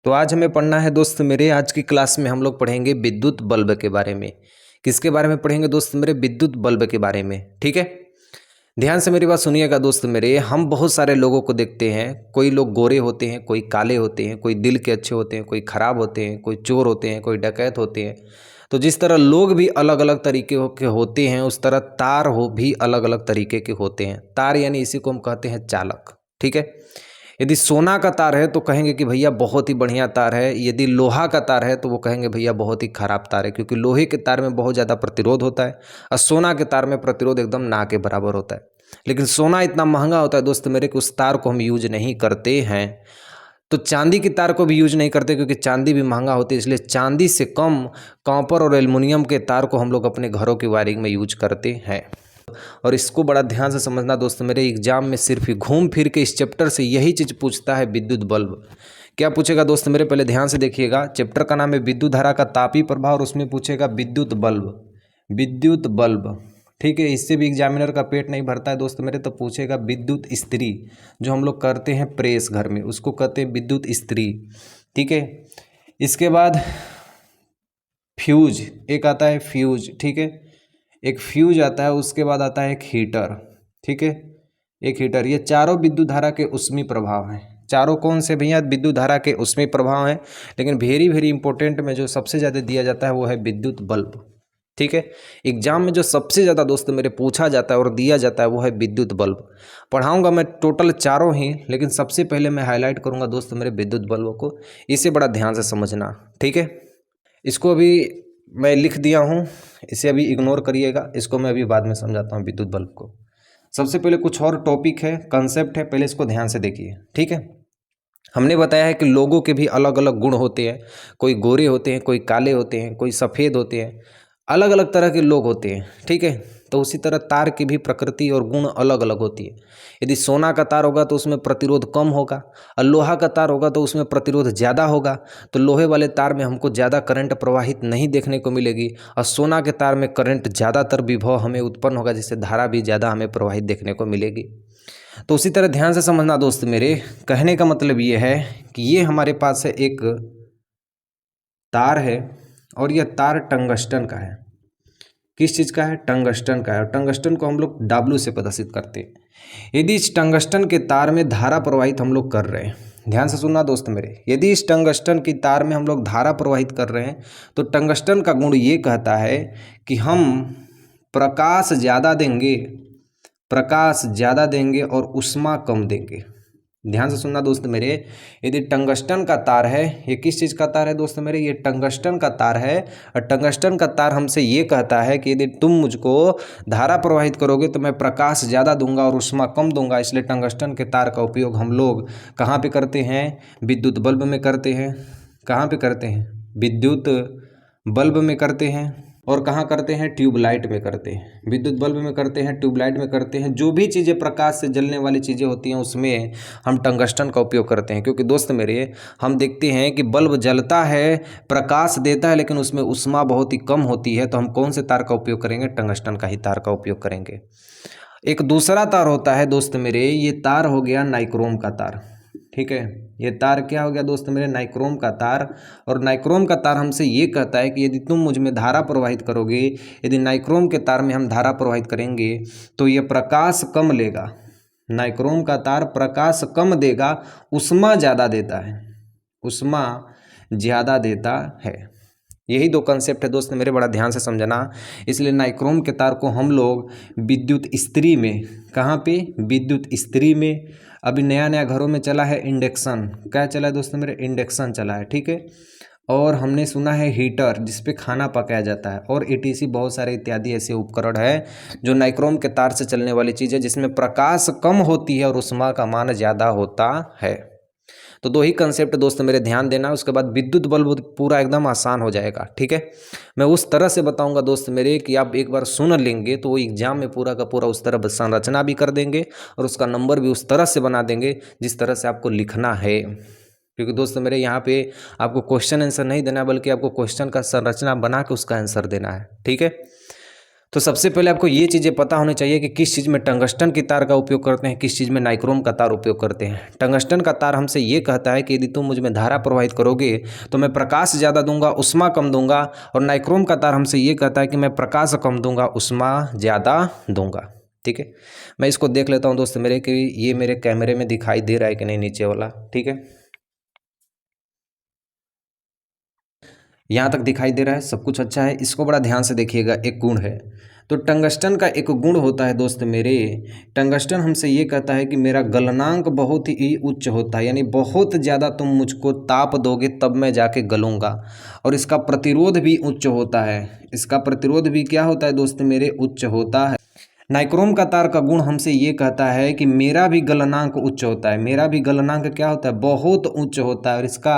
तो आज हमें पढ़ना है दोस्त मेरे। आज की क्लास में हम लोग पढ़ेंगे विद्युत बल्ब के बारे में। किसके बारे में पढ़ेंगे दोस्त मेरे? विद्युत बल्ब के बारे में। ठीक है, ध्यान से मेरी बात सुनिएगा दोस्त मेरे। हम बहुत सारे लोगों को देखते हैं, कोई लोग गोरे होते हैं, कोई काले होते हैं, कोई दिल के अच्छे होते हैं, कोई खराब होते हैं, कोई चोर होते हैं, कोई डकैत होते हैं। तो जिस तरह लोग भी अलग अलग तरीके के होते हैं, उस तरह तार हो भी अलग अलग तरीके के होते हैं। तार यानी इसी को हम कहते हैं चालक। ठीक है, यदि सोना का तार है तो कहेंगे कि भैया बहुत ही बढ़िया तार है। यदि लोहा का तार है तो वो कहेंगे भैया बहुत ही खराब तार है, क्योंकि लोहे के तार में बहुत ज़्यादा प्रतिरोध होता है और सोना के तार में प्रतिरोध एकदम ना के बराबर होता है। लेकिन सोना इतना महंगा होता है दोस्त मेरे कि उस तार को हम यूज नहीं करते हैं। तो चांदी की तार को भी यूज नहीं करते, क्योंकि चांदी भी महंगा होती है। इसलिए चांदी से कम कॉपर और एल्युमिनियम के तार को हम लोग अपने घरों की वायरिंग में यूज करते हैं। और इसको बड़ा ध्यान से समझना दोस्त मेरे। एग्जाम में सिर्फ घूम फिर के इस चैप्टर से यही चीज़ पूछता है, विद्युत बल्ब। क्या पूछेगा दोस्त मेरे? पहले ध्यान से देखिएगा। चैप्टर का नाम है विद्युत धारा का तापी प्रभाव और उसमें पूछेगा विद्युत बल्ब। विद्युत बल्ब, ठीक है। इससे भी एग्जामिनर का पेट नहीं भरता है दोस्त मेरे, तो पूछेगा विद्युत इस्त्री, जो हम लोग करते हैं प्रेस घर में, उसको कहते हैं विद्युत इस्त्री। ठीक है, इसके बाद फ्यूज एक आता है, फ्यूज। ठीक है, एक फ्यूज आता है। उसके बाद आता है एक हीटर। ठीक है, एक हीटर। ये चारों विद्युत धारा के उष्मी प्रभाव हैं। चारों कौन से भैया? विद्युत धारा के उष्मी प्रभाव हैं। लेकिन वेरी वेरी इंपॉर्टेंट में जो सबसे ज़्यादा दिया जाता है वो है विद्युत बल्ब। ठीक है, एग्जाम में जो सबसे ज़्यादा दोस्त मेरे पूछा जाता है और दिया जाता है वो है विद्युत बल्ब। पढ़ाऊंगा मैं टोटल चारों ही, लेकिन सबसे पहले मैं हाईलाइट करूंगा दोस्त मेरे विद्युत बल्ब को। इसे बड़ा ध्यान से समझना। ठीक है, इसको अभी मैं लिख दिया हूँ, इसे अभी इग्नोर करिएगा। इसको मैं अभी बाद में समझाता हूँ विद्युत बल्ब को। सबसे पहले कुछ और टॉपिक है, कंसेप्ट है, पहले इसको ध्यान से देखिए। ठीक है, हमने बताया है कि लोगों के भी अलग अलग गुण होते हैं। कोई गोरे होते हैं, कोई काले होते हैं, कोई सफ़ेद होते हैं, अलग अलग तरह के लोग होते हैं। ठीक है, तो उसी तरह तार की भी प्रकृति और गुण अलग अलग होती है। यदि सोना का तार होगा तो उसमें प्रतिरोध कम होगा, और लोहा का तार होगा तो उसमें प्रतिरोध ज़्यादा होगा। तो लोहे वाले तार में हमको ज़्यादा करंट प्रवाहित नहीं देखने को मिलेगी, और सोना के तार में करंट ज़्यादातर विभव हमें उत्पन्न होगा, जिससे धारा भी ज़्यादा हमें प्रवाहित देखने को मिलेगी। तो उसी तरह ध्यान से समझना दोस्त मेरे। कहने का मतलब ये है कि ये हमारे पास है एक तार है, और यह तार टंगस्टन का है। किस चीज़ का है? टंगस्टन का है। और टंगस्टन को हम लोग W से प्रदर्शित करते हैं। यदि इस टंगस्टन के तार में धारा प्रवाहित हम लोग कर रहे हैं, ध्यान से सुनना दोस्त मेरे, यदि इस टंगस्टन की तार में हम लोग धारा प्रवाहित कर रहे हैं, तो टंगस्टन का गुण ये कहता है कि हम प्रकाश ज़्यादा देंगे और ऊष्मा कम देंगे। ध्यान से सुनना दोस्त मेरे। यदि टंगस्टन का तार है, ये किस चीज़ का तार है दोस्त मेरे? ये टंगस्टन का तार है। और टंगस्टन का तार हमसे ये कहता है कि यदि तुम मुझको धारा प्रवाहित करोगे तो मैं प्रकाश ज़्यादा दूंगा और ऊष्मा कम दूंगा। इसलिए टंगस्टन के तार का उपयोग हम लोग कहाँ पे करते हैं? विद्युत बल्ब में करते हैं। कहाँ पे करते हैं? विद्युत बल्ब में करते हैं। और कहाँ करते हैं? ट्यूबलाइट में करते हैं। विद्युत बल्ब में करते हैं, ट्यूबलाइट में करते हैं। जो भी चीज़ें प्रकाश से जलने वाली चीज़ें होती हैं उसमें हम टंगस्टन का उपयोग करते हैं। क्योंकि दोस्त मेरे, हम देखते हैं कि बल्ब जलता है, प्रकाश देता है, लेकिन उसमें ऊष्मा बहुत ही कम होती है। तो हम कौन से तार का उपयोग करेंगे? टंगस्टन का ही तार का उपयोग करेंगे। एक दूसरा तार होता है दोस्त मेरे, ये तार हो गया नाइक्रोम का तार। ठीक है, ये तार क्या हो गया दोस्त मेरे? नाइक्रोम का तार। और नाइक्रोम का तार हमसे ये कहता है कि यदि तुम मुझ में धारा प्रवाहित करोगे, यदि नाइक्रोम के तार में हम धारा प्रवाहित करेंगे तो ये प्रकाश कम लेगा। नाइक्रोम का तार प्रकाश कम देगा, ऊष्मा ज़्यादा देता है। ऊष्मा ज़्यादा देता है। यही दो कंसेप्ट है दोस्त मेरे, बड़ा ध्यान से समझना। इसलिए नाइक्रोम के तार को हम लोग विद्युत इस्त्री में, कहाँ पे? विद्युत इस्त्री में। अभी नया नया घरों में चला है इंडक्शन। क्या चला है दोस्त मेरे? इंडक्शन चला है। ठीक है, और हमने सुना है हीटर, जिसपे खाना पकाया जाता है, और ETC बहुत सारे इत्यादि ऐसे उपकरण है जो नाइक्रोम के तार से चलने वाली चीज़ है, जिसमें प्रकाश कम होती है और ऊष्मा का मान ज़्यादा होता है। तो दो ही कंसेप्ट दोस्त मेरे ध्यान देना। उसके बाद विद्युत बल्ब पूरा एकदम आसान हो जाएगा। ठीक है, मैं उस तरह से बताऊंगा दोस्त मेरे कि आप एक बार सुन लेंगे तो वो एग्जाम में पूरा का पूरा उस तरह संरचना भी कर देंगे और उसका नंबर भी उस तरह से बना देंगे जिस तरह से आपको लिखना है। क्योंकि दोस्त मेरे, यहाँ पे आपको क्वेश्चन आंसर नहीं देना है, बल्कि आपको क्वेश्चन का संरचना बना के उसका आंसर देना है। ठीक है, तो सबसे पहले आपको ये चीज़ें पता होनी चाहिए कि किस चीज़ में टंगस्टन की तार का उपयोग करते हैं, किस चीज़ में नाइक्रोम का तार उपयोग करते हैं। टंगस्टन का तार हमसे ये कहता है कि यदि तुम मुझ में धारा प्रवाहित करोगे तो मैं प्रकाश ज़्यादा दूंगा, उष्मा कम दूंगा। और नाइक्रोम का तार हमसे ये कहता है कि मैं प्रकाश कम दूंगा, उष्मा ज़्यादा दूंगा। ठीक है, मैं इसको देख लेता हूँ दोस्त मेरे कि ये मेरे कैमरे में दिखाई दे रहा है कि नहीं नीचे वाला। ठीक है, यहाँ तक दिखाई दे रहा है, सब कुछ अच्छा है। इसको बड़ा ध्यान से देखिएगा, एक गुण है। तो टंगस्टन का एक गुण होता है दोस्त मेरे, टंगस्टन हमसे ये कहता है कि मेरा गलनांक बहुत ही उच्च होता है, यानी बहुत ज़्यादा तुम मुझको ताप दोगे तब मैं जाके गलूँगा। और इसका प्रतिरोध भी उच्च होता है, इसका प्रतिरोध भी क्या होता है दोस्त मेरे, उच्च होता है। नाइक्रोम का तार का गुण हमसे ये कहता है कि मेरा भी गलनांक उच्च होता है, मेरा भी गलनांक क्या होता है, बहुत उच्च होता है। और इसका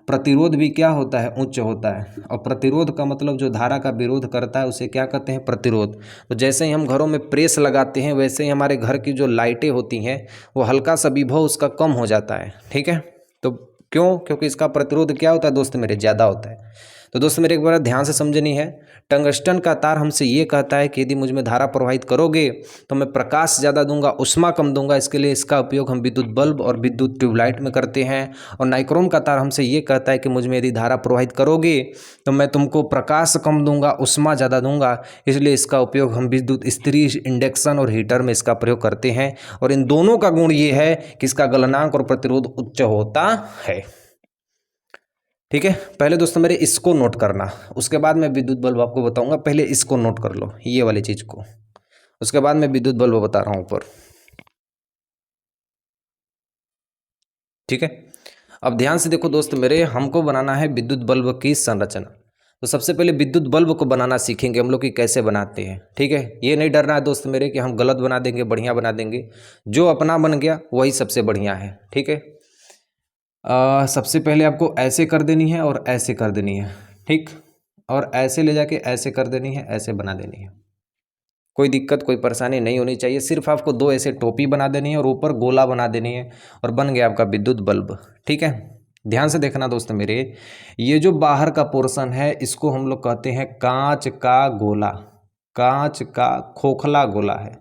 प्रतिरोध भी क्या होता है, उच्च होता है। और प्रतिरोध का मतलब जो धारा का विरोध करता है उसे क्या कहते हैं, प्रतिरोध। तो जैसे ही हम घरों में प्रेस लगाते हैं वैसे ही हमारे घर की जो लाइटें होती हैं वो हल्का सा विभव उसका कम हो जाता है। ठीक है, तो क्यों, क्योंकि इसका प्रतिरोध क्या होता है दोस्त मेरे, ज़्यादा होता है। तो दोस्त मेरे एक बार ध्यान से समझनी है, टंगस्टन का तार हमसे ये कहता है कि यदि मुझ में धारा प्रवाहित करोगे तो मैं प्रकाश ज़्यादा दूंगा, उष्मा कम दूंगा। इसके लिए इसका उपयोग हम विद्युत बल्ब और विद्युत ट्यूबलाइट में करते हैं। और नाइक्रोम का तार हमसे ये कहता है कि मुझ में यदि धारा प्रवाहित करोगे तो मैं तुमको प्रकाश कम दूंगा, उष्मा ज़्यादा दूंगा। इसलिए इसका उपयोग हम विद्युत इस्त्री, इंडक्शन और हीटर में इसका प्रयोग करते हैं। और इन दोनों का गुण ये है कि इसका गलनांक और प्रतिरोध उच्च होता है। ठीक है, पहले दोस्तों मेरे इसको नोट करना, उसके बाद मैं विद्युत बल्ब आपको बताऊंगा। पहले इसको नोट कर लो, ये वाली चीज़ को, उसके बाद मैं विद्युत बल्ब बता रहा हूँ ऊपर। ठीक है, अब ध्यान से देखो दोस्त मेरे, हमको बनाना है विद्युत बल्ब की संरचना। तो सबसे पहले विद्युत बल्ब को बनाना सीखेंगे हम लोग कि कैसे बनाते हैं। ठीक है, ये नहीं डरना है दोस्त मेरे कि हम गलत बना देंगे, बढ़िया बना देंगे। जो अपना बन गया वही सबसे बढ़िया है। ठीक है, सबसे पहले आपको ऐसे कर देनी है और ऐसे कर देनी है। ठीक, और ऐसे ले जाके ऐसे कर देनी है, ऐसे बना देनी है। कोई दिक्कत, कोई परेशानी नहीं होनी चाहिए। सिर्फ आपको दो ऐसे टोपी बना देनी है और ऊपर गोला बना देनी है और बन गया आपका विद्युत बल्ब। ठीक है, ध्यान से देखना दोस्त मेरे, ये जो बाहर का पोर्शन है इसको हम लोग कहते हैं कांच का गोला। कांच का खोखला गोला है,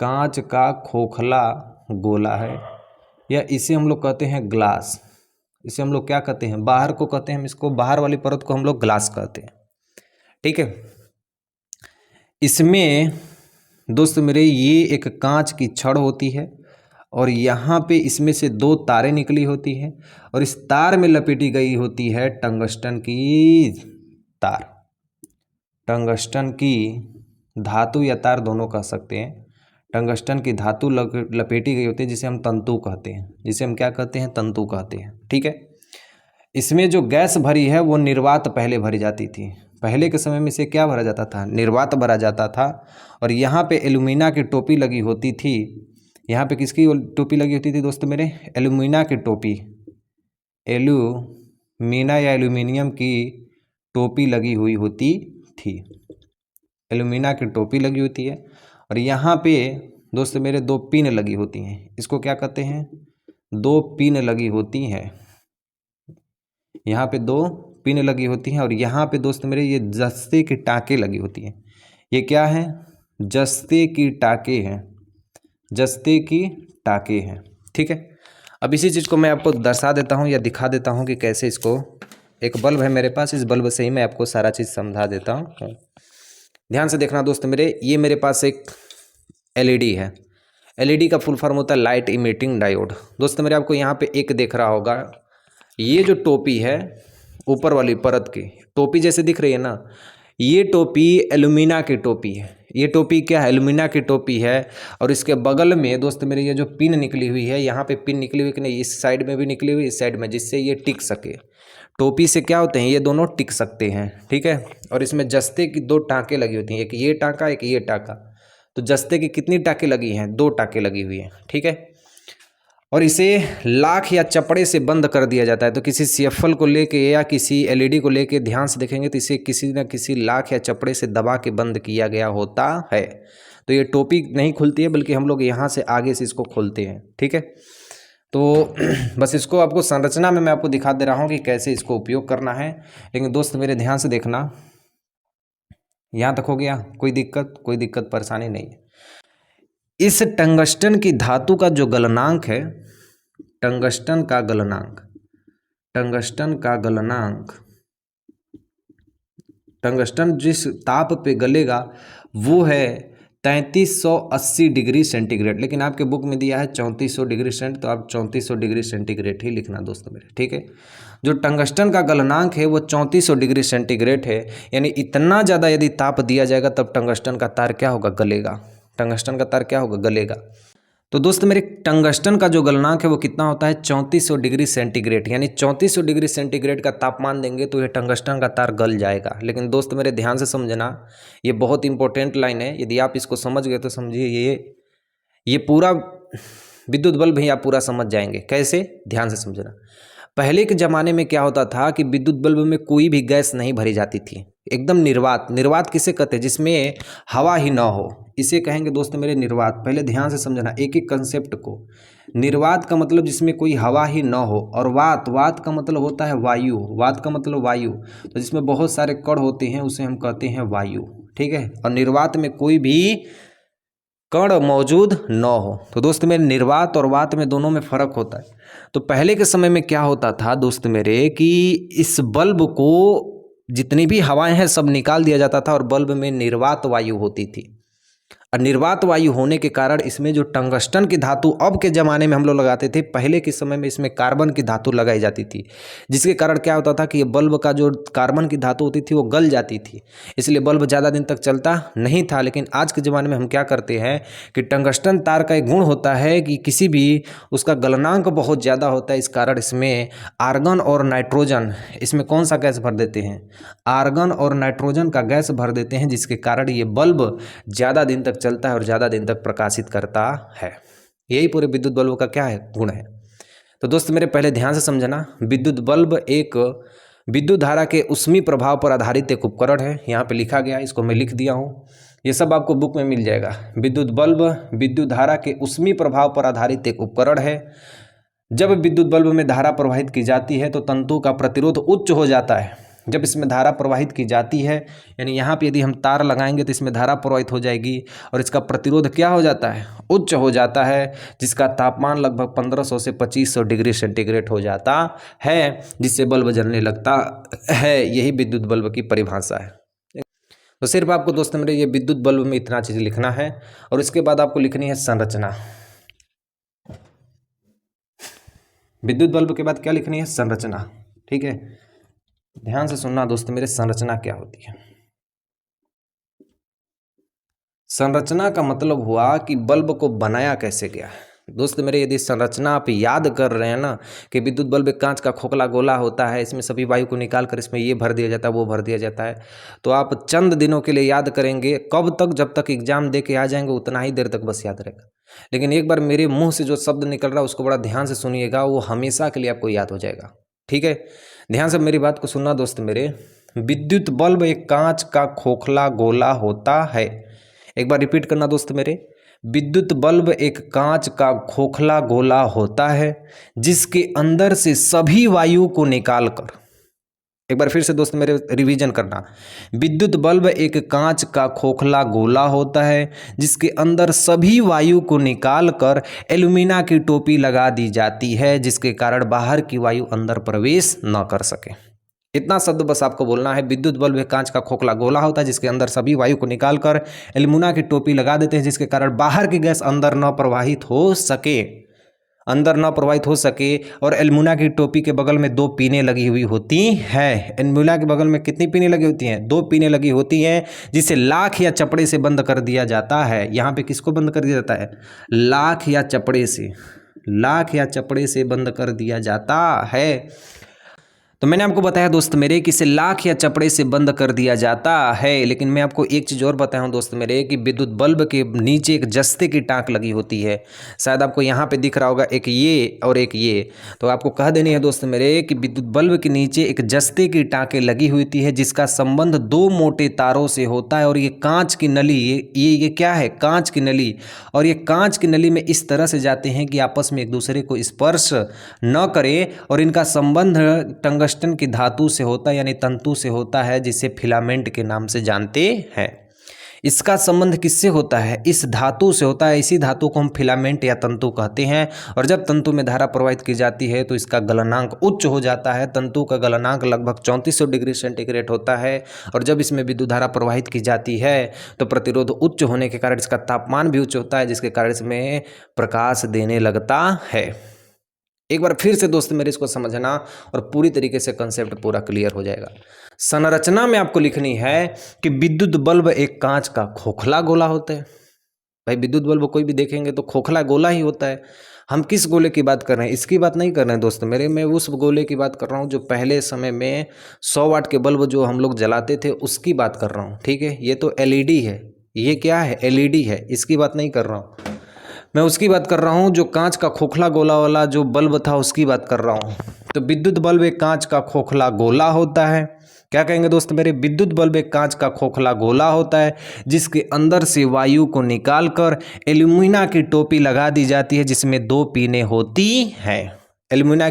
कांच का खोखला गोला है, या इसे हम लोग कहते हैं ग्लास। इसे हम लोग क्या कहते हैं, बाहर को कहते हैं हम इसको, बाहर वाली परत को हम लोग ग्लास कहते हैं। ठीक है, इसमें दोस्त मेरे ये एक कांच की छड़ होती है और यहाँ पे इसमें से दो तारें निकली होती हैं और इस तार में लपेटी गई होती है टंगस्टन की तार। टंगस्टन की धातु या तार दोनों कह सकते हैं। टंगस्टन की धातु लपेटी गई होती है जिसे हम तंतु कहते हैं, जिसे हम क्या कहते हैं, तंतु कहते हैं। ठीक है, इसमें जो गैस भरी है वो निर्वात पहले भरी जाती थी। पहले के समय में इसे क्या भरा जाता था, निर्वात भरा जाता था। और यहाँ पे एल्यूमिना की टोपी लगी होती थी। यहाँ पे किसकी टोपी लगी होती थी दोस्त मेरे, एल्यूमिना की टोपी, एल्यूमिना या एल्यूमिनियम की टोपी लगी हुई होती थी। एल्यूमिना की टोपी लगी होती है और यहाँ पे दोस्त मेरे दो पिन लगी होती हैं। इसको क्या कहते हैं, दो पिन लगी होती हैं। यहाँ पे दो पिन लगी होती हैं और यहाँ पे दोस्त मेरे ये जस्ते की टाँकें लगी होती हैं। ये क्या है, जस्ते की टाँकें हैं, जस्ते की टाँकें हैं। ठीक है, अब इसी चीज़ को मैं आपको दर्शा देता हूँ या दिखा देता हूँ कि कैसे इसको, एक बल्ब है मेरे पास, इस बल्ब से ही मैं आपको सारा चीज़ समझा देता हूँ। ध्यान से देखना दोस्त मेरे, ये मेरे पास एक एलईडी है। एलईडी का फुल फॉर्म होता है लाइट इमिटिंग डायोड। दोस्त मेरे आपको यहाँ पे एक दिख रहा होगा, ये जो टोपी है ऊपर वाली परत की टोपी जैसे दिख रही है ना, ये टोपी एल्यूमिना की टोपी है। ये टोपी क्या है, एल्यूमिना की टोपी है। और इसके बगल में दोस्त मेरे ये जो पिन निकली हुई है, यहाँ पे पिन निकली हुई कि नहीं, इस साइड में भी निकली हुई, इस साइड में, जिससे ये टिक सके। टोपी से क्या होते हैं, ये दोनों टिक सकते हैं। ठीक है, और इसमें जस्ते की दो टाँकें लगी होती हैं, एक ये टाँका एक ये टाँका। तो जस्ते की कितनी टाँकें लगी हैं, दो टाँकें लगी हुई हैं। ठीक है, और इसे लाख या चपड़े से बंद कर दिया जाता है। तो किसी सीएफएल को लेके या किसी एलईडी को लेके ध्यान से देखेंगे तो इसे किसी न किसी लाख या चपड़े से दबा के बंद किया गया होता है। तो ये टोपी नहीं खुलती है बल्कि हम लोग यहाँ से आगे से इसको खोलते हैं। ठीक है, तो बस इसको आपको संरचना में मैं आपको दिखा दे रहा हूँ कि कैसे इसको उपयोग करना है। लेकिन दोस्त मेरे ध्यान से देखना, यहाँ तक हो गया? कोई दिक्कत परेशानी नहीं है। इस टंगस्टन की धातु का जो गलनांक है, टंगस्टन का गलनांक, टंगस्टन जिस ताप पे गलेगा वो है 3380 डिग्री सेंटीग्रेड, लेकिन आपके बुक में दिया है 3400 डिग्री सेंट, तो आप 3400 डिग्री सेंटीग्रेड ही लिखना दोस्तों मेरे, ठीक है। जो टंगस्टन का गलनांक है वो 3400 डिग्री सेंटीग्रेड है, यानी इतना ज़्यादा यदि ताप दिया जाएगा तब टंगस्टन का तार क्या होगा? गलेगा। टंगस्टन का तार क्या होगा? गलेगा। तो दोस्त मेरे टंगस्टन का जो गलनांक है वो कितना होता है? 3400 डिग्री सेंटीग्रेड, यानी 3400 डिग्री सेंटीग्रेड का तापमान देंगे तो ये टंगस्टन का तार गल जाएगा। लेकिन दोस्त मेरे ध्यान से समझना, ये बहुत इंपॉर्टेंट लाइन है, यदि आप इसको समझ गए तो समझिए ये पूरा विद्युत बल्ब ही आप पूरा समझ जाएंगे। कैसे? ध्यान से समझना। पहले के ज़माने में क्या होता था कि विद्युत बल्ब में कोई भी गैस नहीं भरी जाती थी, एकदम निर्वात। निर्वात किसे कहते हैं? जिसमें हवा ही ना हो, इसे कहेंगे दोस्त मेरे निर्वात। पहले ध्यान से समझना एक एक कंसेप्ट को। निर्वात का मतलब जिसमें कोई हवा ही ना हो, और वात का मतलब होता है वायु। वात का मतलब वायु, तो जिसमें बहुत सारे कण होते हैं उसे हम कहते हैं वायु, ठीक है। और निर्वात में कोई भी कण मौजूद न हो। तो दोस्त मेरे निर्वात और वात में दोनों में फर्क होता है। तो पहले के समय में क्या होता था दोस्त मेरे कि इस बल्ब को जितनी भी हवाएं हैं सब निकाल दिया जाता था और बल्ब में निर्वात वायु होती थी। और निर्वात वायु होने के कारण इसमें जो टंगस्टन की धातु अब के ज़माने में हम लोग लगाते थे, पहले के समय में इसमें कार्बन की धातु लगाई जाती थी, जिसके कारण क्या होता था कि ये बल्ब का जो कार्बन की धातु होती थी वो गल जाती थी, इसलिए बल्ब ज़्यादा दिन तक चलता नहीं था। लेकिन आज के ज़माने में हम क्या करते हैं कि टंगस्टन तार का एक गुण होता है कि किसी भी उसका गलनांक बहुत ज़्यादा होता है, इस कारण इसमें आर्गन और नाइट्रोजन, इसमें कौन सा गैस भर देते हैं? आर्गन और नाइट्रोजन का गैस भर देते हैं, जिसके कारण ये बल्ब ज़्यादा दिन तक चलता है और ज़्यादा दिन तक प्रकाशित करता है। यही पूरे विद्युत बल्ब का क्या है? गुण है। तो दोस्त मेरे पहले ध्यान से समझना, विद्युत बल्ब एक विद्युत धारा के ऊष्मीय प्रभाव पर आधारित एक उपकरण है। यहाँ पे लिखा गया, इसको मैं लिख दिया हूँ, ये सब आपको बुक में मिल जाएगा। विद्युत बल्ब विद्युत धारा के ऊष्मीय प्रभाव पर आधारित एक उपकरण है। जब विद्युत बल्ब में धारा प्रवाहित की जाती है तो तंतु का प्रतिरोध उच्च हो जाता है। जब इसमें धारा प्रवाहित की जाती है, यानी यहाँ पे यदि हम तार लगाएंगे तो इसमें धारा प्रवाहित हो जाएगी और इसका प्रतिरोध क्या हो जाता है? उच्च हो जाता है, जिसका तापमान लगभग 1500 से 2500 डिग्री सेंटीग्रेड हो जाता है, जिससे बल्ब जलने लगता है। यही विद्युत बल्ब की परिभाषा है। तो सिर्फ आपको दोस्तों मेरे ये विद्युत बल्ब में इतना चीज़ लिखना है और इसके बाद आपको लिखनी है संरचना। विद्युत बल्ब के बाद क्या लिखनी है? संरचना, ठीक है। ध्यान से सुनना दोस्त मेरे, संरचना क्या होती है? संरचना का मतलब हुआ कि बल्ब को बनाया कैसे गया है। दोस्त मेरे यदि संरचना आप याद कर रहे हैं ना कि विद्युत बल्ब एक कांच का खोखला गोला होता है, इसमें सभी वायु को निकाल कर इसमें ये भर दिया जाता है, वो भर दिया जाता है, तो आप चंद दिनों के लिए याद करेंगे। कब तक? जब तक एग्जाम दे के आ जाएंगे उतना ही देर तक बस याद रहेगा। लेकिन एक बार मेरे मुंह से जो शब्द निकल रहा है उसको बड़ा ध्यान से सुनिएगा, वो हमेशा के लिए आपको याद हो जाएगा, ठीक है। ध्यान से मेरी बात को सुनना दोस्त मेरे। विद्युत बल्ब एक कांच का खोखला गोला होता है। एक बार रिपीट करना दोस्त मेरे, विद्युत बल्ब एक कांच का खोखला गोला होता है जिसके अंदर से सभी वायु को निकालकर, एक बार फिर से दोस्त मेरे रिवीजन करना, विद्युत बल्ब एक कांच का खोखला गोला होता है जिसके अंदर सभी वायु को निकालकर एल्यूमिना की टोपी लगा दी जाती है, जिसके कारण बाहर की वायु अंदर प्रवेश न कर सके। इतना शब्द बस आपको बोलना है। विद्युत बल्ब एक कांच का खोखला गोला होता है जिसके अंदर सभी वायु को निकालकर एल्यूमिना की टोपी लगा देते हैं, जिसके कारण बाहर की गैस अंदर न प्रवाहित हो सके, और एल्यूमिना की टोपी के बगल में 2 पिनें लगी हुई होती हैं। एल्यूमिना के बगल में कितनी पिनें लगी होती हैं? 2 पिनें लगी होती हैं, जिसे लाख या चपड़े से बंद कर दिया जाता है। यहाँ पे किसको बंद कर दिया जाता है? लाख या चपड़े से बंद कर दिया जाता है। तो मैंने आपको बताया दोस्त मेरे कि इसे लाख या चपड़े से बंद कर दिया जाता है। लेकिन मैं आपको एक चीज़ और बताया हूँ दोस्त मेरे कि विद्युत बल्ब के नीचे एक जस्ते की टाँक लगी होती है। शायद आपको यहाँ पे दिख रहा होगा, एक ये और एक ये। तो आपको कह देनी है दोस्त मेरे कि विद्युत बल्ब के नीचे एक जस्ते की टाँकें लगी होती है, जिसका संबंध 2 मोटे तारों से होता है। और ये कांच की नली, ये क्या है? कांच की नली। और ये कांच की नली में इस तरह से जाते हैं कि आपस में एक दूसरे को स्पर्श न करें, और इनका संबंध टंगस्टन टंगस्टन की धातु से होता है, यानी तंतु से होता है, जिसे फिलामेंट के नाम से जानते हैं। इसका संबंध किससे होता है? इस धातु से होता है। इसी धातु को हम फिलामेंट या तंतु कहते हैं। और जब तंतु में धारा प्रवाहित की जाती है तो इसका गलनांक उच्च हो जाता है। तंतु का गलनांक लगभग 3400 डिग्री सेंटीग्रेड होता है। और जब इसमें विद्युत धारा प्रवाहित की जाती है तो प्रतिरोध उच्च होने के कारण इसका तापमान भी उच्च होता है, जिसके कारण इसमें प्रकाश देने लगता है। एक बार फिर से दोस्त मेरे इसको समझना और पूरी तरीके से कंसेप्ट पूरा क्लियर हो जाएगा। संरचना में आपको लिखनी है कि विद्युत बल्ब एक कांच का खोखला गोला होता है। भाई विद्युत बल्ब कोई भी देखेंगे तो खोखला गोला ही होता है। हम किस गोले की बात कर रहे हैं? इसकी बात नहीं कर रहे हैं दोस्त मेरे, मैं उस गोले की बात कर रहा हूँ जो पहले समय में 100 वाट के बल्ब जो हम लोग जलाते थे उसकी बात कर रहा हूँ। ठीक है, ये तो एलईडी है। ये क्या है? एलईडी है। इसकी बात नहीं कर रहा हूँ मैं, उसकी बात कर रहा हूँ जो कांच का खोखला गोला वाला जो बल्ब था उसकी बात कर रहा हूँ। तो विद्युत बल्ब एक कांच का खोखला गोला होता है। क्या कहेंगे दोस्त मेरे? विद्युत बल्ब एक कांच का खोखला गोला होता है जिसके अंदर से वायु को निकालकर एल्यूमिना की टोपी लगा दी जाती है, जिसमें 2 पीने होती हैं। एल्यूमिना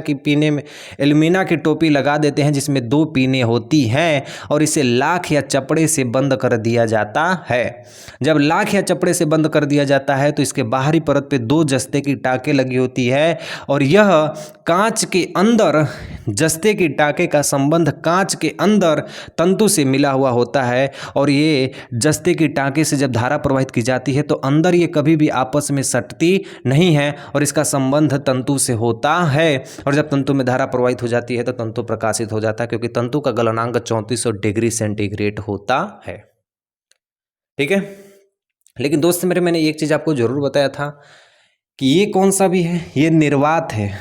की टोपी लगा देते हैं जिसमें 2 पीने होती हैं और इसे लाख या चपड़े से बंद कर दिया जाता है। जब लाख या चपड़े से बंद कर दिया जाता है तो इसके बाहरी परत पे 2 जस्ते की टाँकें लगी होती है और यह कांच के अंदर जस्ते की टाँके का संबंध कांच के अंदर तंतु से मिला हुआ होता है। और ये जस्ते की टाँके से जब धारा प्रवाहित की जाती है तो अंदर ये कभी भी आपस में सटती नहीं है और इसका संबंध तंतु से होता है। और जब तंतु में धारा प्रवाहित हो जाती है तो तंतु प्रकाशित हो जाता है, क्योंकि तंतु का गलनांक 3400 डिग्री सेंटीग्रेड होता है। ठीक है, लेकिन दोस्त मेरे मैंने एक चीज़ आपको जरूर बताया था कि ये कौन सा भी है, ये निर्वात है।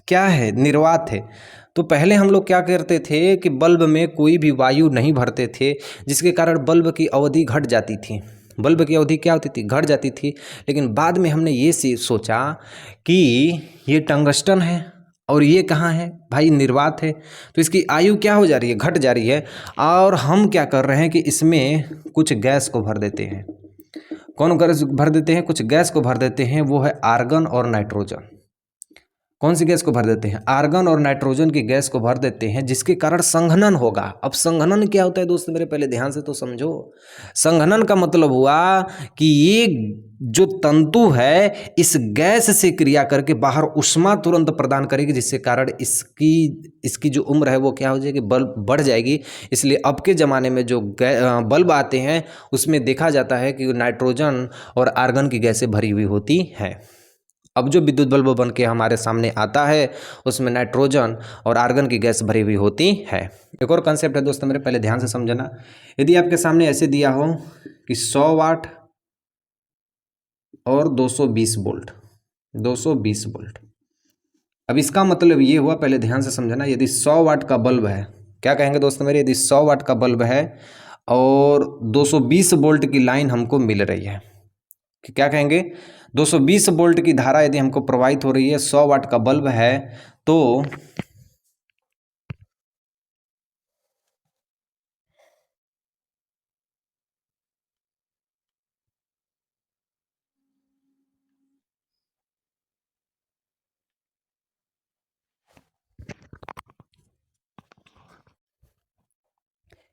क्या है? निर्वात है। तो पहले हम लोग क्या करते थे कि बल्ब में कोई भी वायु नहीं भरते थे, जिसके कारण बल्ब की अवधि घट जाती थी। बल्ब की अवधि क्या होती थी? घट जाती थी। लेकिन बाद में हमने ये सोचा कि ये टंगस्टन है और ये कहाँ है? भाई निर्वात है, तो इसकी आयु क्या हो जा रही है? घट जा रही है। और हम क्या कर रहे हैं कि इसमें कुछ गैस को भर देते हैं। कौन गैस भर देते हैं? कुछ गैस को भर देते हैं, वो है आर्गन और नाइट्रोजन। कौन सी गैस को भर देते हैं? आर्गन और नाइट्रोजन की गैस को भर देते हैं, जिसके कारण संघनन होगा। अब संघनन क्या होता है दोस्त मेरे? पहले ध्यान से तो समझो। संघनन का मतलब हुआ कि ये जो तंतु है इस गैस से क्रिया करके बाहर ऊष्मा तुरंत प्रदान करेगी, जिससे कारण इसकी जो उम्र है वो क्या हो जाएगी? बल्ब बढ़ जाएगी। इसलिए अब के ज़माने में जो बल्ब आते हैं उसमें देखा जाता है कि नाइट्रोजन और आर्गन की गैसें भरी हुई होती हैं। अब जो विद्युत बल्ब बन के हमारे सामने आता है उसमें नाइट्रोजन और आर्गन की गैस भरी हुई होती है। एक और कंसेप्ट है दोस्तों मेरे, पहले ध्यान से समझना। यदि आपके सामने ऐसे दिया हो कि 100 वाट और 220 वोल्ट, 220 वोल्ट, अब इसका मतलब ये हुआ, पहले ध्यान से समझना, यदि 100 वाट का बल्ब है, क्या कहेंगे दोस्तों मेरे? यदि 100 वाट का बल्ब है और 220 वोल्ट की लाइन हमको मिल रही है, क्या कहेंगे? 220 वोल्ट की धारा यदि हमको प्रवाहित हो रही है, 100 वाट का बल्ब है, तो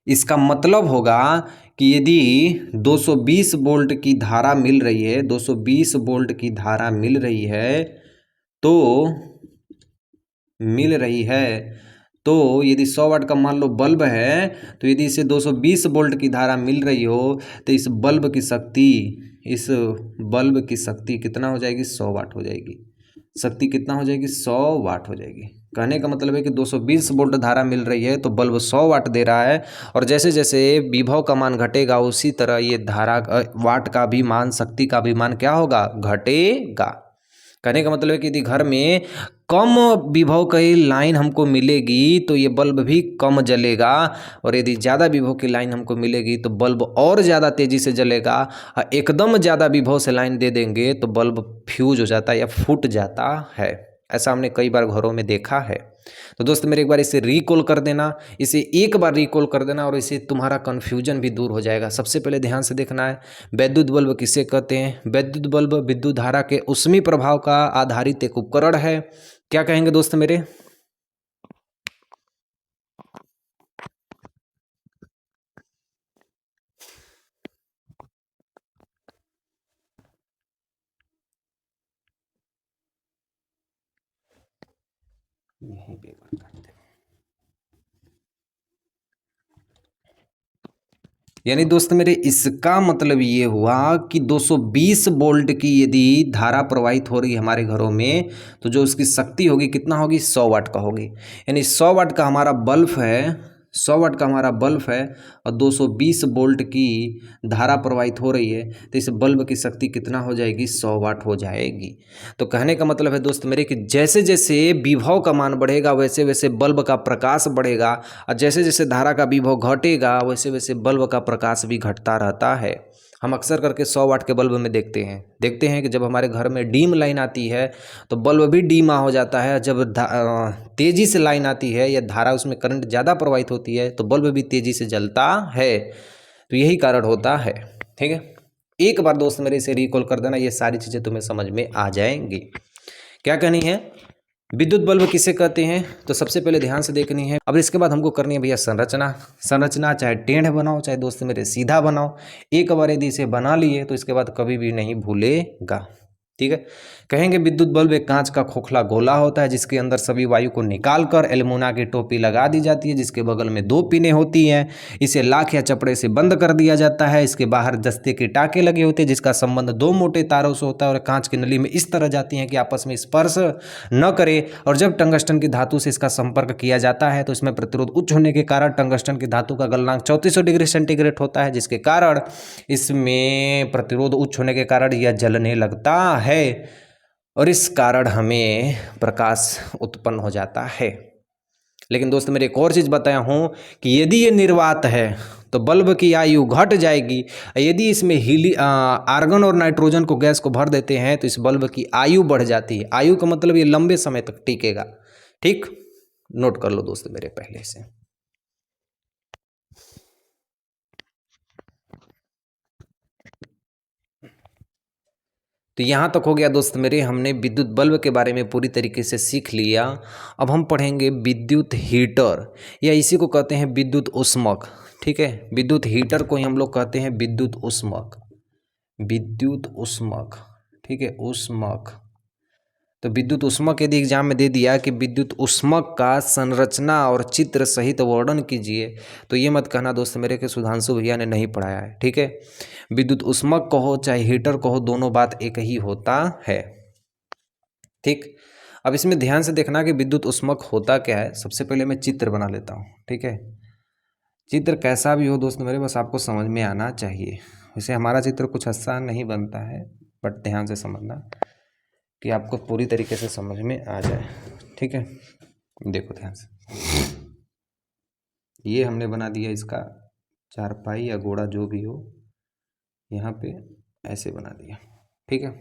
इसका मतलब होगा कि यदि 220 वोल्ट की धारा मिल रही है, 220 वोल्ट की धारा मिल रही है, तो यदि 100 वाट का मान लो बल्ब है, तो यदि इसे 220 वोल्ट की धारा मिल रही हो तो इस बल्ब की शक्ति कितना हो जाएगी? 100 वाट हो जाएगी। शक्ति कितना हो जाएगी? 100 वाट हो जाएगी। कहने का मतलब है कि 220 वोल्ट धारा मिल रही है तो बल्ब 100 वाट दे रहा है, और जैसे जैसे विभव का मान घटेगा उसी तरह ये धारा वाट का भी मान, शक्ति का भी मान क्या होगा? घटेगा। कहने का मतलब है कि यदि घर में कम विभव की लाइन हमको मिलेगी तो ये बल्ब भी कम जलेगा, और यदि ज़्यादा विभव की लाइन हमको मिलेगी तो बल्ब और ज़्यादा तेज़ी से जलेगा। एकदम ज़्यादा विभव से लाइन दे देंगे तो बल्ब फ्यूज हो जाता है या फूट जाता है। ऐसा हमने कई बार घरों में देखा है। तो दोस्त मेरे एक बार इसे रिकॉल कर देना, इसे एक बार रिकॉल कर देना और इससे तुम्हारा कन्फ्यूजन भी दूर हो जाएगा। सबसे पहले ध्यान से देखना है, वैद्युत बल्ब किसे कहते हैं? वैद्युत बल्ब विद्युत धारा के ऊष्मीय प्रभाव का आधारित एक उपकरण है। क्या कहेंगे दोस्त मेरे? यहीं पे बात करते हैं। यानी दोस्त मेरे इसका मतलब ये हुआ कि 220 वोल्ट की यदि धारा प्रवाहित हो रही है हमारे घरों में, तो जो उसकी शक्ति होगी कितना होगी, 100 वाट का होगी। यानी 100 वाट का हमारा बल्ब है, 100 वाट का हमारा बल्ब है और 220 वोल्ट की धारा प्रवाहित हो रही है, तो इस बल्ब की शक्ति कितना हो जाएगी, 100 वाट हो जाएगी। तो कहने का मतलब है दोस्त मेरे कि जैसे जैसे विभव का मान बढ़ेगा वैसे वैसे बल्ब का प्रकाश बढ़ेगा, और जैसे जैसे धारा का विभव घटेगा वैसे वैसे बल्ब का प्रकाश भी घटता रहता है। हम अक्सर करके 100 वाट के बल्ब में देखते हैं कि जब हमारे घर में डीम लाइन आती है तो बल्ब भी डीमा हो जाता है। जब तेज़ी से लाइन आती है या धारा उसमें करंट ज़्यादा प्रवाहित होती है तो बल्ब भी तेज़ी से जलता है। तो यही कारण होता है। ठीक है, एक बार दोस्त मेरे इसे रिकॉल कर देना, ये सारी चीज़ें तुम्हें समझ में आ जाएंगी। क्या कहनी है, विद्युत बल्ब किसे कहते हैं, तो सबसे पहले ध्यान से देखनी है। अब इसके बाद हमको करनी है भैया संरचना चाहे टेढ़ बनाओ चाहे दोस्त मेरे सीधा बनाओ, एक बार यदि इसे बना लिए तो इसके बाद कभी भी नहीं भूलेगा। ठीक है, कहेंगे विद्युत बल्ब एक कांच का खोखला गोला होता है जिसके अंदर सभी वायु को निकालकर एल्युमिना की टोपी लगा दी जाती है जिसके बगल में 2 पिनें होती हैं। इसे लाख या चपड़े से बंद कर दिया जाता है। इसके बाहर दस्ते के टाके लगे होते हैं जिसका संबंध 2 मोटे तारों से होता है और कांच की नली में इस तरह जाती हैं कि आपस में स्पर्श न करे। और जब टंगस्टन की धातु से इसका संपर्क किया जाता है तो इसमें प्रतिरोध उच्च होने के कारण टंगस्टन की धातु का गलनांक 3400 डिग्री सेंटीग्रेड होता है, जिसके कारण इसमें प्रतिरोध उच्च होने के कारण यह जलने लगता है और इस कारण हमें प्रकाश उत्पन्न हो जाता है। लेकिन दोस्त मेरे एक और चीज़ बताया हूँ कि यदि ये निर्वात है तो बल्ब की आयु घट जाएगी। यदि इसमें आर्गन और नाइट्रोजन को गैस को भर देते हैं तो इस बल्ब की आयु बढ़ जाती है। आयु का मतलब ये लंबे समय तक टिकेगा। ठीक, नोट कर लो दोस्त मेरे पहले से। तो यहाँ तक हो गया दोस्त मेरे, हमने विद्युत बल्ब के बारे में पूरी तरीके से सीख लिया। अब हम पढ़ेंगे विद्युत हीटर, या इसी को कहते हैं विद्युत उष्मक। ठीक है, विद्युत हीटर को ही हम लोग कहते हैं विद्युत उष्मक, विद्युत उष्मक। ठीक है, उष्मक। तो विद्युत उष्मक यदि एग्जाम में दे दिया कि विद्युत उष्मक का संरचना और चित्र सहित वर्णन कीजिए, तो ये मत कहना दोस्त मेरे के सुधांशु भैया ने नहीं पढ़ाया है। ठीक है, विद्युत उष्मक कहो चाहे हीटर कहो, दोनों बात एक ही होता है। ठीक, अब इसमें ध्यान से देखना कि विद्युत उष्मक होता क्या है। सबसे पहले मैं चित्र बना लेता हूँ। ठीक है, चित्र कैसा भी हो दोस्त मेरे, बस आपको समझ में आना चाहिए। वैसे हमारा चित्र कुछ आसान नहीं बनता है, बट ध्यान से समझना कि आपको पूरी तरीके से समझ में आ जाए। ठीक है, देखो ध्यान से, ये हमने बना दिया इसका चारपाई या घोड़ा जो भी हो, यहाँ पे ऐसे बना दिया। ठीक है,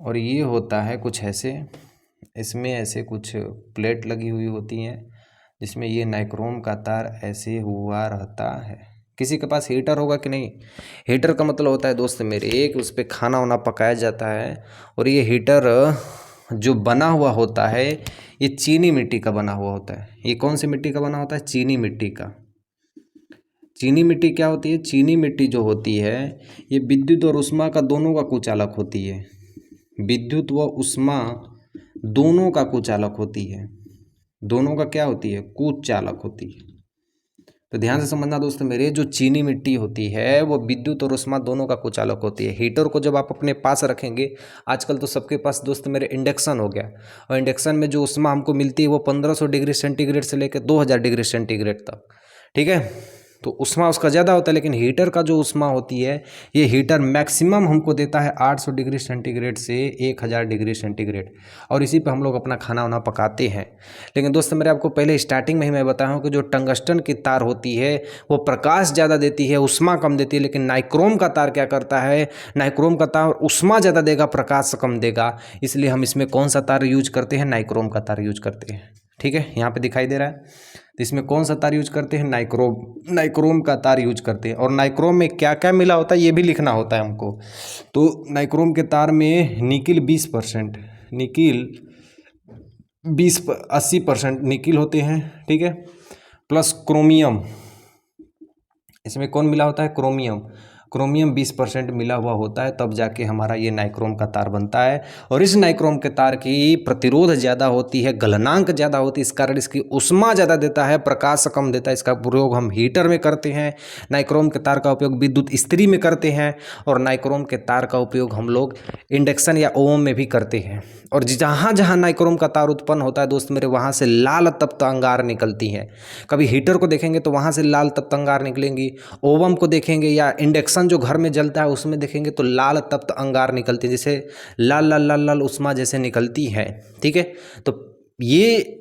और ये होता है कुछ ऐसे, इसमें ऐसे कुछ प्लेट लगी हुई होती हैं जिसमें ये नाइक्रोम का तार ऐसे हुआ रहता है। किसी के पास हीटर होगा कि नहीं? हीटर का मतलब होता है दोस्त मेरे एक, उस पर खाना वाना पकाया जाता है। और ये हीटर जो बना हुआ होता है ये चीनी मिट्टी का बना हुआ होता है। ये कौन सी मिट्टी का बना होता है? चीनी मिट्टी का। चीनी मिट्टी क्या होती है? चीनी मिट्टी जो होती है ये विद्युत और उष्मा का दोनों का कुचालक होती है। विद्युत व उष्मा दोनों का कुचालक होती है। दोनों का क्या होती है? कुचालक होती है। तो ध्यान से समझना दोस्त मेरे, जो चीनी मिट्टी होती है वो विद्युत और उष्मा दोनों का कुचालक होती है। हीटर को जब आप अपने पास रखेंगे, आजकल तो सबके पास दोस्त मेरे इंडक्शन हो गया, और इंडक्शन में जो उष्मा हमको मिलती है वो 1500 डिग्री सेंटीग्रेड से लेकर 2000 डिग्री सेंटीग्रेड तक। ठीक है, तो उष्मा उसका ज़्यादा होता है, लेकिन हीटर का जो उष्मा होती है ये हीटर मैक्सिमम हमको देता है 800 डिग्री सेंटीग्रेड से 1000 डिग्री सेंटीग्रेड, और इसी पे हम लोग अपना खाना वाना पकाते हैं। लेकिन दोस्त मेरे आपको पहले स्टार्टिंग में ही मैं बताया हूँ कि जो टंगस्टन की तार होती है वो प्रकाश ज़्यादा देती है, उष्मा कम देती है। लेकिन नाइक्रोम का तार क्या करता है? नाइक्रोम का तार उष्मा ज़्यादा देगा, प्रकाश कम देगा। इसलिए हम इसमें कौन सा तार यूज करते हैं? नाइक्रोम का तार यूज करते हैं। ठीक है, यहाँ पे दिखाई दे रहा है। तो इसमें कौन सा तार यूज करते हैं? नाइक्रोम का तार यूज करते हैं। और नाइक्रोम में क्या क्या मिला होता है ये भी लिखना होता है हमको। तो नाइक्रोम के तार में निकिल 20%, निकिल 80% निकिल होते हैं। ठीक है, प्लस क्रोमियम, इसमें कौन मिला होता है? क्रोमियम। क्रोमियम 20% मिला हुआ होता है, तब जाके हमारा ये नाइक्रोम का तार बनता है। और इस नाइक्रोम के तार की प्रतिरोध ज़्यादा होती है, गलनांक ज़्यादा होती है, इस कारण इसकी उष्मा ज़्यादा देता है, प्रकाश कम देता है। इसका प्रयोग हम हीटर में करते हैं, नाइक्रोम के तार का उपयोग विद्युत इस्त्री में करते हैं, और नाइक्रोम के तार का उपयोग हम लोग इंडक्शन या ओवन में भी करते हैं। और जहाँ जहाँ नाइक्रोम का तार उत्पन्न होता है दोस्त मेरे, वहाँ से लाल तप्त अंगार निकलती हैं। कभी हीटर को देखेंगे तो वहाँ से लाल तप्त अंगार निकलेंगी, ओवन को देखेंगे या इंडक्शन जो घर में जलता है उसमें देखेंगे तो लाल तप्त अंगार निकलती है, जैसे लाल लाल लाल लाल उष्मा जैसे निकलती है। ठीक है, तो ये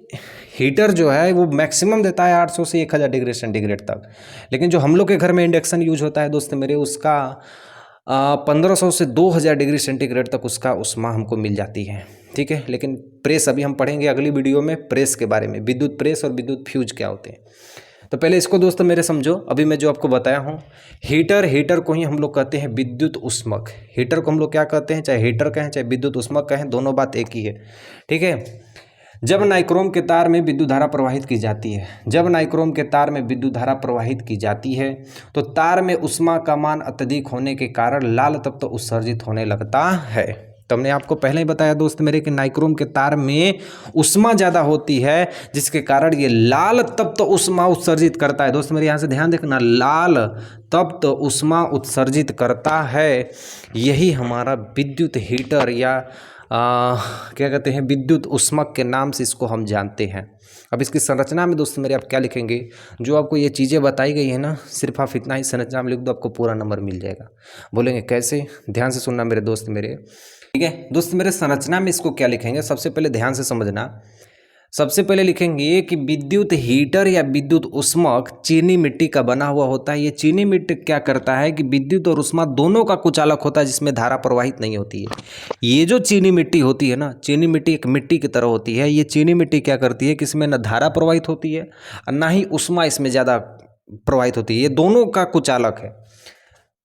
हीटर जो है वो मैक्सिमम देता है 800 से 1000 डिग्री सेंटीग्रेड तक, लेकिन जो हम लोग के घर में इंडक्शन यूज होता है दोस्त मेरे, उसका 1500 से 2000 डिग्री सेंटीग्रेड तक उसका उष्मा हमको मिल जाती है। ठीक है, लेकिन प्रेस अभी हम पढ़ेंगे अगली वीडियो में, प्रेस के बारे में, विद्युत प्रेस और विद्युत फ्यूज क्या होते हैं। तो पहले इसको दोस्तों मेरे समझो। अभी मैं जो आपको बताया हूँ, हीटर को ही हम लोग कहते हैं विद्युत उष्मक। हीटर को हम लोग क्या कहते हैं, चाहे हीटर कहें चाहे विद्युत उष्मक कहें, दोनों बात एक ही है। ठीक है, जब नाइक्रोम के तार में विद्युत धारा प्रवाहित की जाती है, जब नाइक्रोम के तार में विद्युत धारा प्रवाहित की जाती है तो तार में उष्मा का मान अत्यधिक होने के कारण लाल तत्व उत्सर्जित होने लगता है। तो हमने आपको पहले ही बताया दोस्त मेरे कि नाइक्रोम के तार में उष्मा ज़्यादा होती है, जिसके कारण ये लाल तप्त उष्मा उत्सर्जित करता है। दोस्त मेरे यहाँ से ध्यान देखना, लाल तप्त उष्मा उत्सर्जित करता है। यही हमारा विद्युत हीटर या क्या कहते हैं, विद्युत उष्मक के नाम से इसको हम जानते हैं। अब इसकी संरचना में दोस्त मेरे आप क्या लिखेंगे, जो आपको ये चीज़ें बताई गई है ना, सिर्फ आप इतना ही संरचना में लिख दो, आपको पूरा नंबर मिल जाएगा। बोलेंगे कैसे, ध्यान से सुनना मेरे दोस्त मेरे। ठीक है दोस्त मेरे, संरचना में इसको क्या लिखेंगे, सबसे पहले ध्यान से समझना। सबसे पहले लिखेंगे कि विद्युत हीटर या विद्युत उष्मक चीनी मिट्टी का बना हुआ होता है। ये चीनी मिट्टी क्या करता है कि विद्युत और उष्मा दोनों का कुचालक होता है, जिसमें धारा प्रवाहित नहीं होती है। ये जो चीनी मिट्टी होती है ना, चीनी मिट्टी एक मिट्टी की तरह होती है। ये चीनी मिट्टी क्या करती है कि इसमें न धारा प्रवाहित होती है और ना ही उष्मा इसमें ज़्यादा प्रवाहित होती है। ये दोनों का कुचालक है,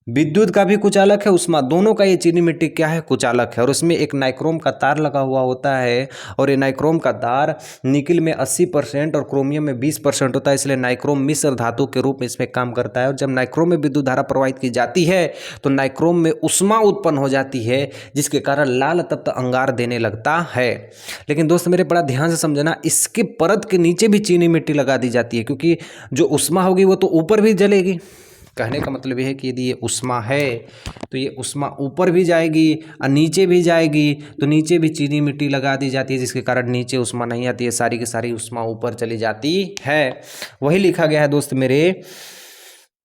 विद्युत का भी कुचालक है, उष्मा दोनों का ये चीनी मिट्टी क्या है, कुचालक है। और उसमें एक नाइक्रोम का तार लगा हुआ होता है, और ये नाइक्रोम का तार निकिल में 80% और क्रोमियम में 20% होता है, इसलिए नाइक्रोम मिश्र धातु के रूप में इसमें काम करता है। और जब नाइक्रोम में विद्युत धारा प्रवाहित की जाती है तो नाइक्रोम में उष्मा उत्पन्न हो जाती है, जिसके कारण लाल तत्व अंगार देने लगता है। लेकिन दोस्त मेरे बड़ा ध्यान से समझना, इसके परत के नीचे भी चीनी मिट्टी लगा दी जाती है, क्योंकि जो उष्मा होगी वो तो ऊपर भी जलेगी। कहने का मतलब यह है कि यदि ये उष्मा है तो ये उष्मा ऊपर भी जाएगी और नीचे भी जाएगी, तो नीचे भी चीनी मिट्टी लगा दी जाती है, जिसके कारण नीचे उष्मा नहीं आती है, सारी की सारी उष्मा ऊपर चली जाती है। वही लिखा गया है दोस्त मेरे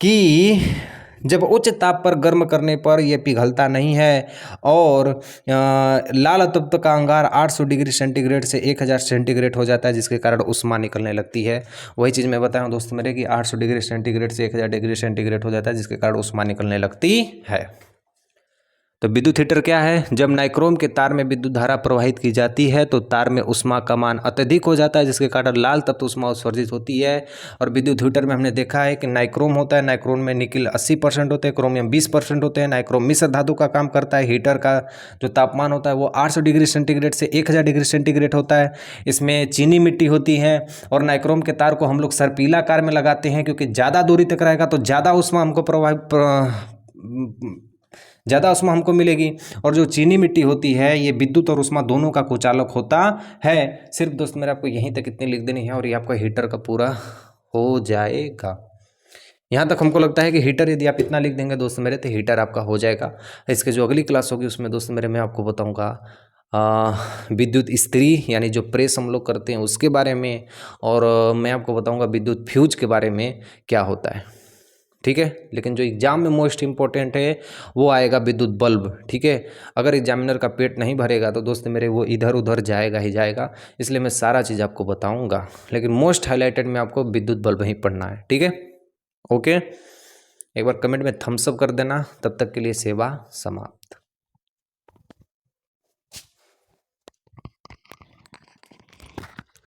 कि जब उच्च ताप पर गर्म करने पर यह पिघलता नहीं है, और लाल तत्व का अंगार 800 डिग्री सेंटीग्रेड से 1000 सेंटीग्रेड हो जाता है, जिसके कारण उष्मा निकलने लगती है। वही चीज़ मैं बताया दोस्त मेरे कि 800 डिग्री सेंटीग्रेड से 1000 डिग्री सेंटीग्रेड हो जाता है, जिसके कारण उष्मा निकलने लगती है। तो विद्युत हीटर क्या है, जब नाइक्रोम के तार में विद्युत धारा प्रवाहित की जाती है तो तार में उष्मा का मान अत्यधिक हो जाता है, जिसके कारण लाल तत्व उष्मा उत्सर्जित होती है। और विद्युत हीटर में हमने देखा है कि नाइक्रोम होता है, नाइक्रोम में निकिल 80% होते हैं, क्रोमियम 20% होते हैं। नाइक्रोम मिश्र धातु का काम करता है। हीटर का जो तापमान होता है वो 800 डिग्री सेंटीग्रेड से 1000 डिग्री सेंटीग्रेड होता है। इसमें चीनी मिट्टी होती है, और नाइक्रोम के तार को हम लोग सर्पीला आकार में लगाते हैं, क्योंकि ज़्यादा दूरी तक रहेगा तो ज़्यादा उष्मा हमको मिलेगी। और जो चीनी मिट्टी होती है ये विद्युत और उष्मा दोनों का कुचालक होता है। सिर्फ दोस्त मेरे आपको यहीं तक इतनी लिख देनी है और ये आपका हीटर का पूरा हो जाएगा। यहाँ तक हमको लगता है कि हीटर यदि आप इतना लिख देंगे दोस्त मेरे तो हीटर आपका हो जाएगा। इसके जो अगली क्लास होगी उसमें दोस्त मेरे मैं आपको बताऊँगा विद्युत इस्त्री यानी जो प्रेस हम लोग करते हैं उसके बारे में, और मैं आपको बताऊँगा विद्युत फ्यूज के बारे में क्या होता है। ठीक है, लेकिन जो एग्जाम में मोस्ट इम्पोर्टेंट है वो आएगा विद्युत बल्ब। ठीक है, अगर एग्जामिनर का पेट नहीं भरेगा तो दोस्त मेरे वो इधर उधर जाएगा ही जाएगा, इसलिए मैं सारा चीज़ आपको बताऊंगा, लेकिन मोस्ट हाईलाइटेड में आपको विद्युत बल्ब ही पढ़ना है। ठीक है, ओके, एक बार कमेंट में थम्स अप कर देना। तब तक के लिए सेवा समाप्त।